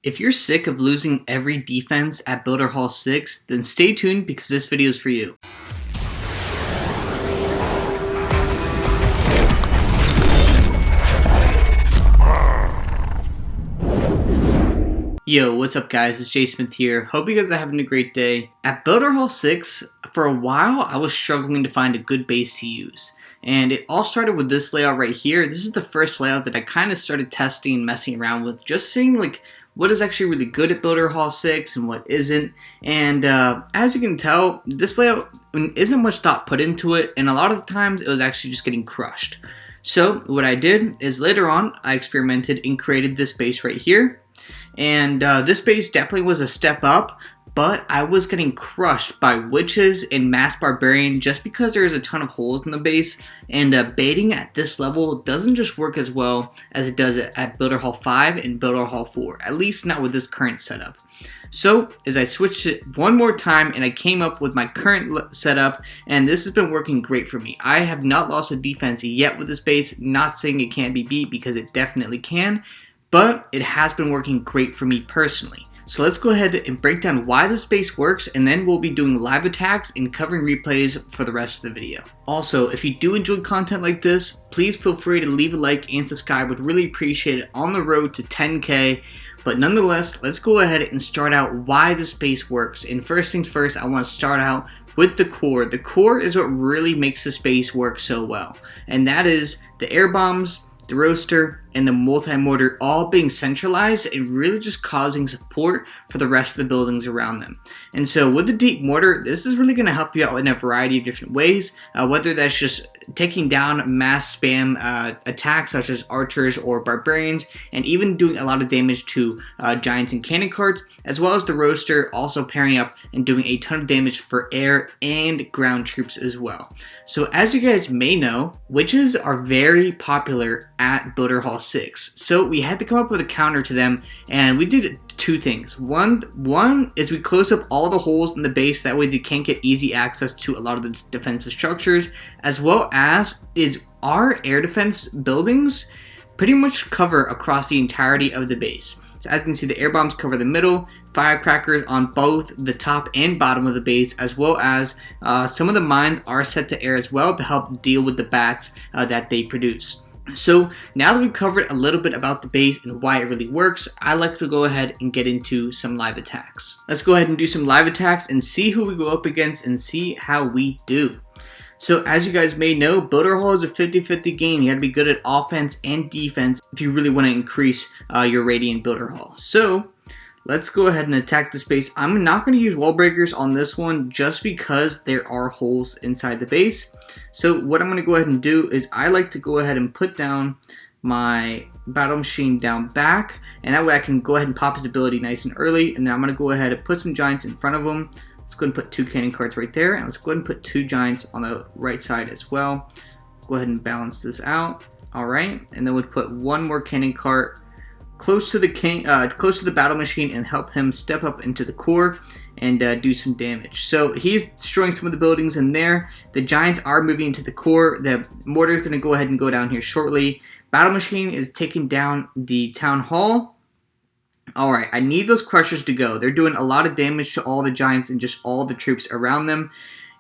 If you're sick of losing every defense at Builder Hall 6, then stay tuned because this video is for you. Yo, what's up guys, it's Jsmith here. Hope you guys are having a great day. At Builder Hall 6, for a while I was struggling to find a good base to use. And it all started with this layout right here. This is the first layout that I kind of started testing and messing around with, just seeing like what is actually really good at Builder Hall 6 and what isn't. And as you can tell, this layout isn't much thought put into it, and a lot of the times it was actually just getting crushed. So what I did is later on I experimented and created this base right here. And this base definitely was a step up, but I was getting crushed by witches and mass barbarian just because there's a ton of holes in the base, and baiting at this level doesn't just work as well as it does at Builder Hall 5 and Builder Hall 4, at least not with this current setup. So as I switched it one more time and I came up with my current setup, and this has been working great for me. I have not lost a defense yet with this base, not saying it can't be beat because it definitely can, but it has been working great for me personally. So let's go ahead and break down why this base works, and then we'll be doing live attacks and covering replays for the rest of the video. Also, if you do enjoy content like this, please feel free to leave a like and subscribe. Would really appreciate it on the road to 10K. But nonetheless, let's go ahead and start out why this base works. And first things first, I want to start out with the core. The core is what really makes this base work so well, and that is the air bombs, the roaster, and the multi-mortar all being centralized and really just causing support for the rest of the buildings around them. And so with the deep mortar, this is really going to help you out in a variety of different ways, whether that's just taking down mass spam attacks such as archers or barbarians, and even doing a lot of damage to giants and cannon carts, as well as the roaster also pairing up and doing a ton of damage for air and ground troops as well. So as you guys may know, witches are very popular at Builder Hall 6. So we had to come up with a counter to them, and we did two things. One is we close up all the holes in the base, that way they can't get easy access to a lot of the defensive structures, as well as is our air defense buildings pretty much cover across the entirety of the base. So as you can see, the air bombs cover the middle, firecrackers on both the top and bottom of the base, as well as some of the mines are set to air as well to help deal with the bats that they produce. So now that we've covered a little bit about the base and why it really works, I like to go ahead and get into some live attacks. Let's go ahead and do some live attacks and see who we go up against and see how we do. So as you guys may know, Builder Hall is a 50-50 game. You gotta be good at offense and defense if you really want to increase your rating in Builder Hall. So let's go ahead and attack this base. I'm not going to use wall breakers on this one just because there are holes inside the base. So what I'm going to go ahead and do is I like to go ahead and put down my battle machine down back, and that way I can go ahead and pop his ability nice and early. And then I'm going to go ahead and put some giants in front of him. Let's go ahead and put two cannon carts right there, and let's go ahead and put two giants on the right side as well. Go ahead and balance this out. All right, and then we'll put one more cannon cart close to the battle machine and help him step up into the core and do some damage. So he's destroying some of the buildings in there. The giants are moving into the core. The mortar is going to go ahead and go down here shortly. Battle machine is taking down the town hall. Alright, I need those crushers to go. They're doing a lot of damage to all the giants and just all the troops around them.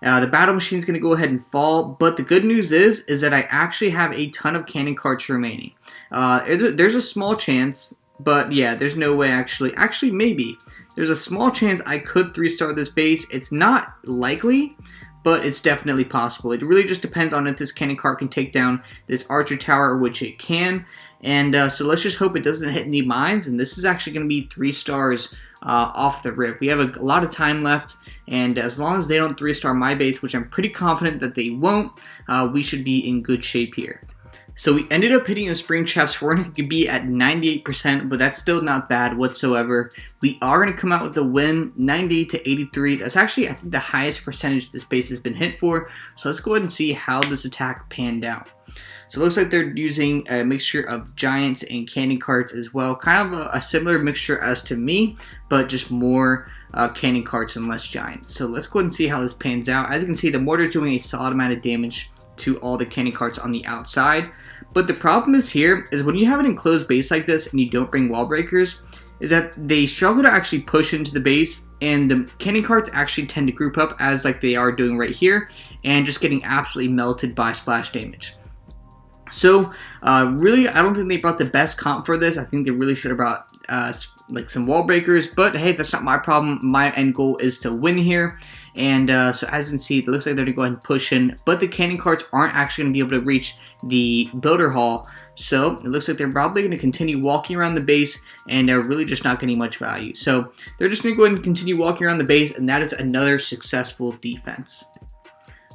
The battle machine is going to go ahead and fall, but the good news is that I actually have a ton of cannon carts remaining. There's a small chance, but yeah, there's no way actually maybe. There's a small chance I could 3-star this base. It's not likely, but it's definitely possible. It really just depends on if this cannon cart can take down this archer tower, which it can. And so let's just hope it doesn't hit any mines, and this is actually going to be 3 stars off the rip. We have a lot of time left, and as long as they don't 3-star my base, which I'm pretty confident that they won't, we should be in good shape here. So we ended up hitting the spring traps. We're going to be at 98%, but that's still not bad whatsoever. We are going to come out with the win, 98 to 83. That's actually, I think, the highest percentage this base has been hit for. So let's go ahead and see how this attack panned out. So it looks like they're using a mixture of giants and cannon carts as well. Kind of a similar mixture as to me, but just more cannon carts and less giants. So let's go ahead and see how this pans out. As you can see, the mortar is doing a solid amount of damage to all the cannon carts on the outside. But the problem is here is when you have an enclosed base like this and you don't bring wall breakers, is that they struggle to actually push into the base, and the cannon carts actually tend to group up as like they are doing right here, and just getting absolutely melted by splash damage. So really, I don't think they brought the best comp for this. I think they really should have brought like some wall breakers, but hey, that's not my problem. My end goal is to win here. And so as you can see, it looks like they're gonna go ahead and push in, but the cannon carts aren't actually gonna be able to reach the builder hall. So it looks like they're probably gonna continue walking around the base, and they're really just not getting much value. So they're just gonna go ahead and continue walking around the base, and that is another successful defense.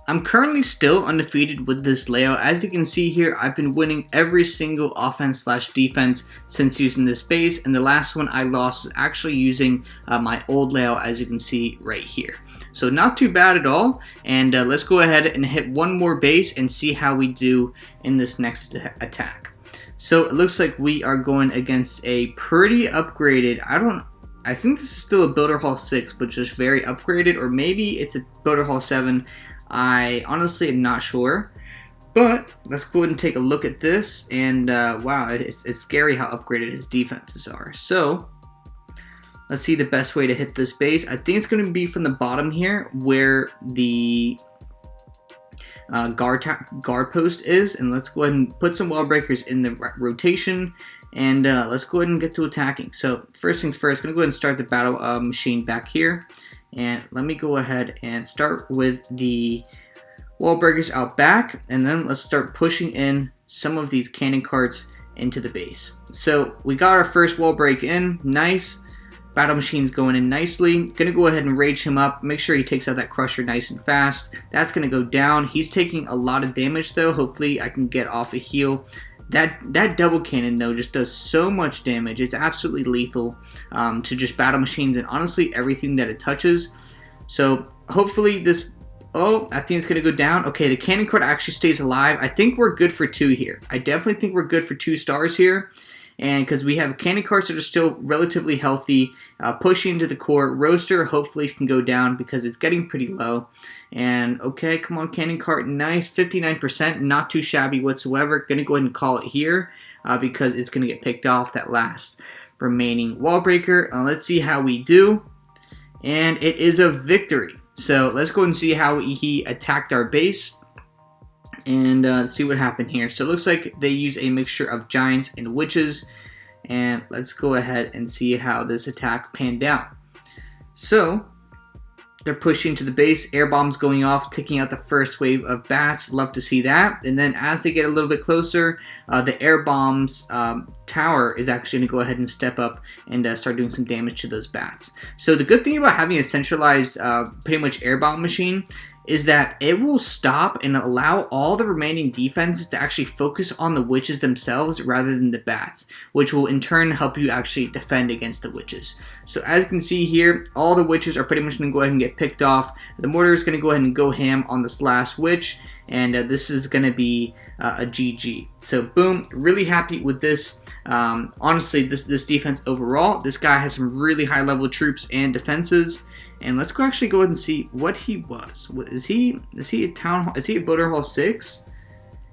I'm currently still undefeated with this layout. As you can see here, I've been winning every single offense/defense since using this base, and the last one I lost was actually using my old layout, as you can see right here. So not too bad at all, and let's go ahead and hit one more base and see how we do in this next attack. So it looks like we are going against a pretty upgraded, I think this is still a Builder Hall 6, but just very upgraded, or maybe it's a Builder Hall 7. I honestly am not sure, but let's go ahead and take a look at this, and wow, it's scary how upgraded his defenses are. So let's see the best way to hit this base. I think it's going to be from the bottom here where the guard post is, and let's go ahead and put some wall breakers in the rotation, and let's go ahead and get to attacking. So first things first, going to go ahead and start the battle machine back here. And let me go ahead and start with the wall breakers out back, and then let's start pushing in some of these cannon carts into the base. So we got our first wall break in, nice. Battle machine's going in nicely. Gonna go ahead and rage him up, make sure he takes out that crusher nice and fast. That's gonna go down. He's taking a lot of damage though. Hopefully I can get off a heal. That double cannon though just does so much damage. It's absolutely lethal to just battle machines and honestly everything that it touches. So hopefully this, oh, I think it's gonna go down. Okay, the cannon cart actually stays alive. I think we're good for 2 here. I definitely think we're good for 2 stars here. And because we have cannon carts that are still relatively healthy, pushing into the core. Roaster hopefully can go down because it's getting pretty low. And okay, come on, cannon cart, nice, 59%, not too shabby whatsoever. Gonna go ahead and call it here because it's gonna get picked off that last remaining wall breaker. Let's see how we do, and it is a victory. So let's go ahead and see how he attacked our base. And see what happened here. So it looks like they use a mixture of giants and witches, and let's go ahead and see how this attack panned out. So they're pushing to the base, air bombs going off, taking out the first wave of bats. Love to see that. And then as they get a little bit closer, the air bombs tower is actually going to go ahead and step up and start doing some damage to those bats. So the good thing about having a centralized pretty much air bomb machine is that it will stop and allow all the remaining defenses to actually focus on the witches themselves rather than the bats, which will in turn help you actually defend against the witches. So as you can see here, all the witches are pretty much going to go ahead and get picked off. The mortar is going to go ahead and go ham on this last witch, and this is going to be a GG. So boom, really happy with this. Honestly, this defense overall, this guy has some really high level troops and defenses. And let's go actually go ahead and see what he was. Is he a town hall? Is he a Builder Hall 6?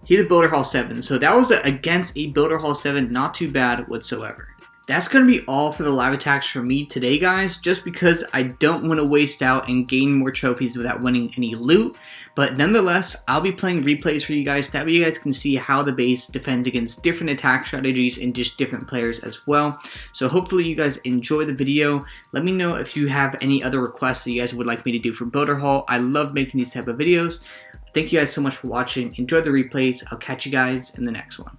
He's a Builder Hall 7. So that was against a Builder Hall 7. Not too bad whatsoever. That's going to be all for the live attacks for me today, guys, just because I don't want to waste out and gain more trophies without winning any loot. But nonetheless, I'll be playing replays for you guys. That way you guys can see how the base defends against different attack strategies and just different players as well. So hopefully you guys enjoy the video. Let me know if you have any other requests that you guys would like me to do for Builder Hall. I love making these type of videos. Thank you guys so much for watching. Enjoy the replays. I'll catch you guys in the next one.